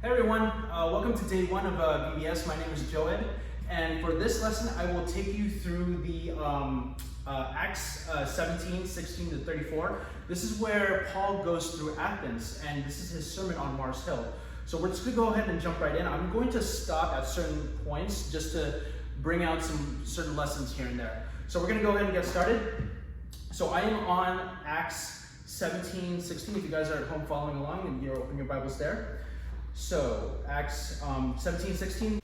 Hey everyone, welcome to day one of VBS. My name is Joed, and for this lesson I will take you through the Acts 17, 16 to 34. This is where Paul goes through Athens, and this is his sermon on Mars Hill. So we're just going to go ahead and jump right in. I'm going to stop at certain points just to bring out some certain lessons here and there. So we're going to go ahead and get started. So I am on Acts 17, 16, if you guys are at home following along and you're open your Bibles there. So, Acts 17, 16.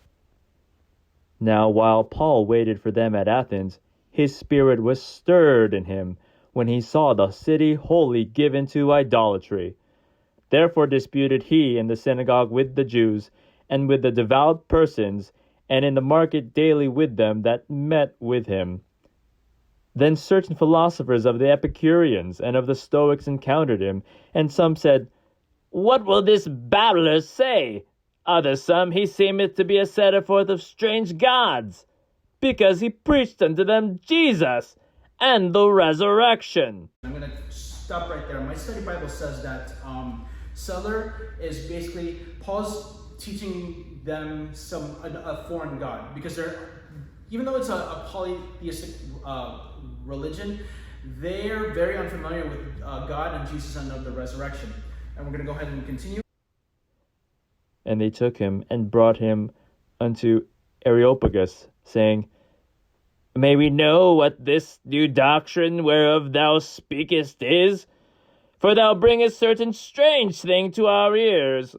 Now while Paul waited for them at Athens, his spirit was stirred in him when he saw the city wholly given to idolatry. Therefore disputed he in the synagogue with the Jews, and with the devout persons, and in the market daily with them that met with him. Then certain philosophers of the Epicureans and of the Stoics encountered him, and some said, "What will this babbler say?" Others some, "He seemeth to be a setter forth of strange gods, because he preached unto them Jesus and the resurrection." I'm going to stop right there. My study Bible says that seller is basically Paul's teaching them a foreign god, because even though it's a polytheistic religion, they're very unfamiliar with God and Jesus and of the resurrection. And we're going to go ahead and continue. And they took him and brought him unto Areopagus, saying, "May we know what this new doctrine whereof thou speakest is? For thou bringest certain strange thing to our ears.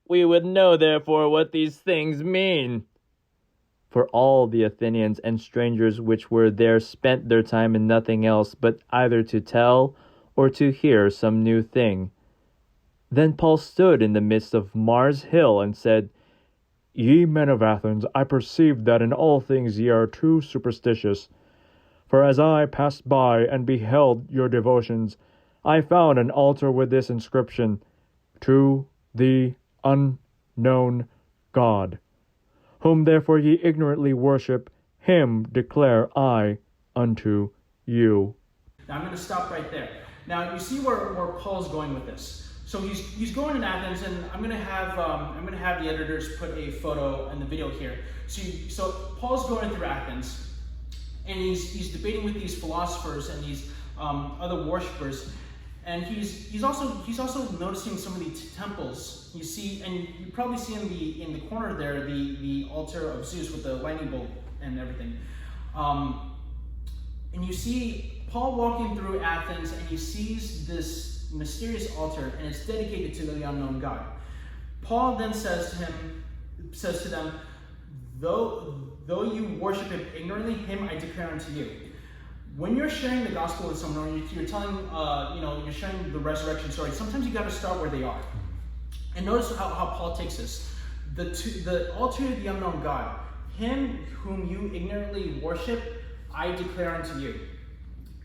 We would know therefore what these things mean." For all the Athenians and strangers which were there spent their time in nothing else but either to tell or to hear some new thing. Then Paul stood in the midst of Mars Hill and said, "Ye men of Athens, I perceive that in all things ye are too superstitious. For as I passed by and beheld your devotions, I found an altar with this inscription, To the unknown God. Whom therefore ye ignorantly worship, him declare I unto you." Now I'm going to stop right there. Now you see where Paul's going with this. So he's going in Athens, and I'm gonna have the editors put a photo in the video here. So Paul's going through Athens, and he's debating with these philosophers and these other worshipers, and he's also noticing some of these temples. You see, and you probably see in the corner there the altar of Zeus with the lightning bolt and everything, and you see Paul walking through Athens, and he sees this mysterious altar, and it's dedicated to the unknown God. Paul then says to them, though you worship him ignorantly, him I declare unto you. When you're sharing the gospel with someone, or you're telling, you're sharing the resurrection story, sometimes you got to start where they are. And notice how Paul takes this. The altar of the unknown God, him whom you ignorantly worship, I declare unto you.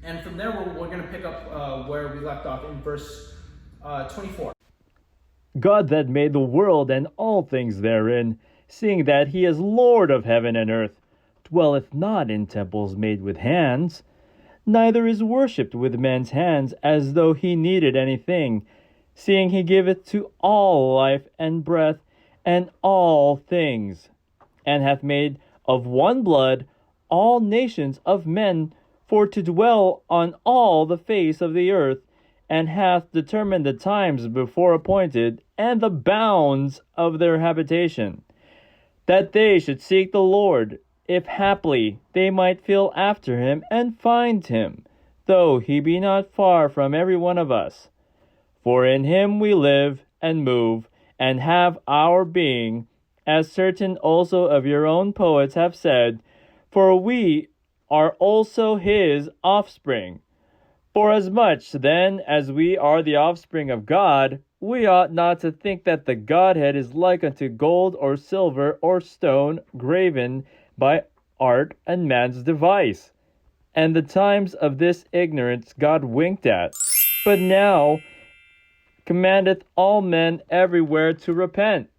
And from there, we're going to pick up where we left off in verse 24. God that made the world and all things therein, seeing that he is Lord of heaven and earth, dwelleth not in temples made with hands, neither is worshipped with men's hands as though he needed anything, seeing he giveth to all life and breath and all things, and hath made of one blood all nations of men for to dwell on all the face of the earth, and hath determined the times before appointed, and the bounds of their habitation, that they should seek the Lord, if haply they might feel after him and find him, though he be not far from every one of us. For in him we live and move, and have our being, as certain also of your own poets have said, for we are also his offspring. Forasmuch then as we are the offspring of God, we ought not to think that the Godhead is like unto gold or silver or stone graven by art and man's device. And the times of this ignorance God winked at, but now commandeth all men everywhere to repent,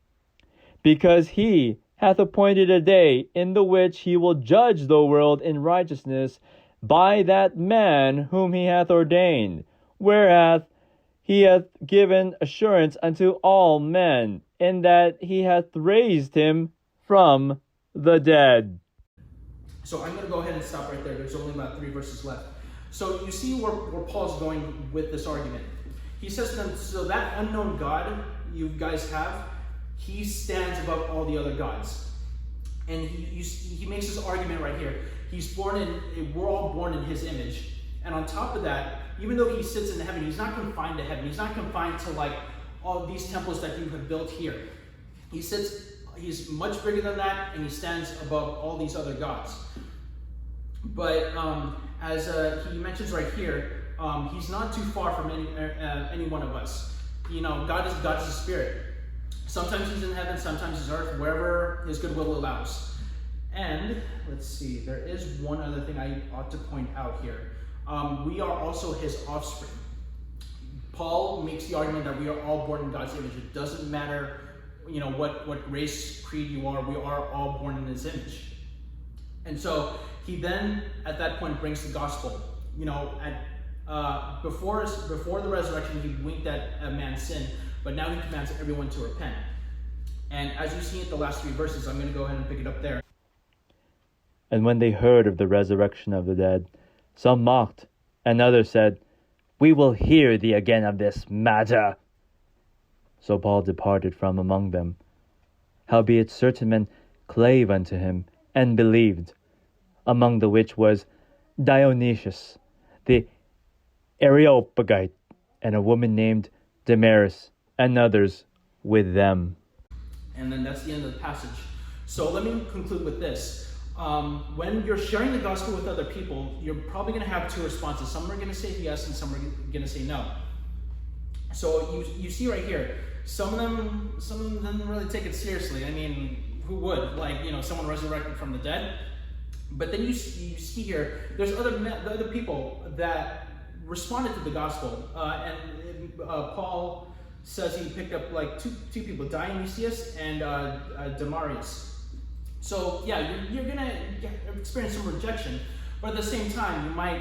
because he hath appointed a day in the which he will judge the world in righteousness by that man whom he hath ordained, whereas he hath given assurance unto all men, in that he hath raised him from the dead. So I'm going to go ahead and stop right there. There's only about 3 verses left. So you see where Paul's going with this argument. He says to them, so that unknown God you guys have, he stands above all the other gods. And he makes this argument right here. We're all born in his image. And on top of that, even though he sits in heaven, he's not confined to heaven. He's not confined to like all these temples that you have built here. He's much bigger than that, and he stands above all these other gods. But as he mentions right here, he's not too far from any one of us. You know, God is a spirit. Sometimes he's in heaven, sometimes he's earth, wherever his good will allows. And let's see, there is one other thing I ought to point out here. We are also his offspring. Paul makes the argument that we are all born in God's image. It doesn't matter, you know, what race, creed you are. We are all born in his image. And so he then, at that point, brings the gospel. You know, before the resurrection, he winked at a man's sin, but now he commands everyone to repent. And as you see at the last 3 verses, I'm going to go ahead and pick it up there. And when they heard of the resurrection of the dead, some mocked, and others said, We will hear thee again of this matter. So Paul departed from among them. Howbeit certain men clave unto him, and believed, among the which was Dionysius, the Areopagite, and a woman named Damaris, and others with them. And then that's the end of the passage. So let me conclude with this. When you're sharing the gospel with other people, you're probably going to have 2 responses. Some are going to say yes, and some are going to say no. So you see right here, some of them didn't really take it seriously. I mean, who would? Like, you know, someone resurrected from the dead. But then you see here, there's other people that responded to the gospel, and Paul says he picked up like two people, Dionysius and Damaris. So yeah, you're gonna experience some rejection, but at the same time, you might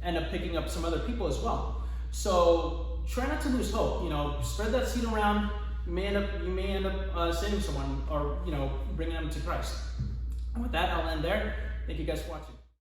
end up picking up some other people as well. So try not to lose hope. You know, spread that seed around. You may end up saving someone, or you know, bringing them to Christ. And with that, I'll end there. Thank you guys for watching.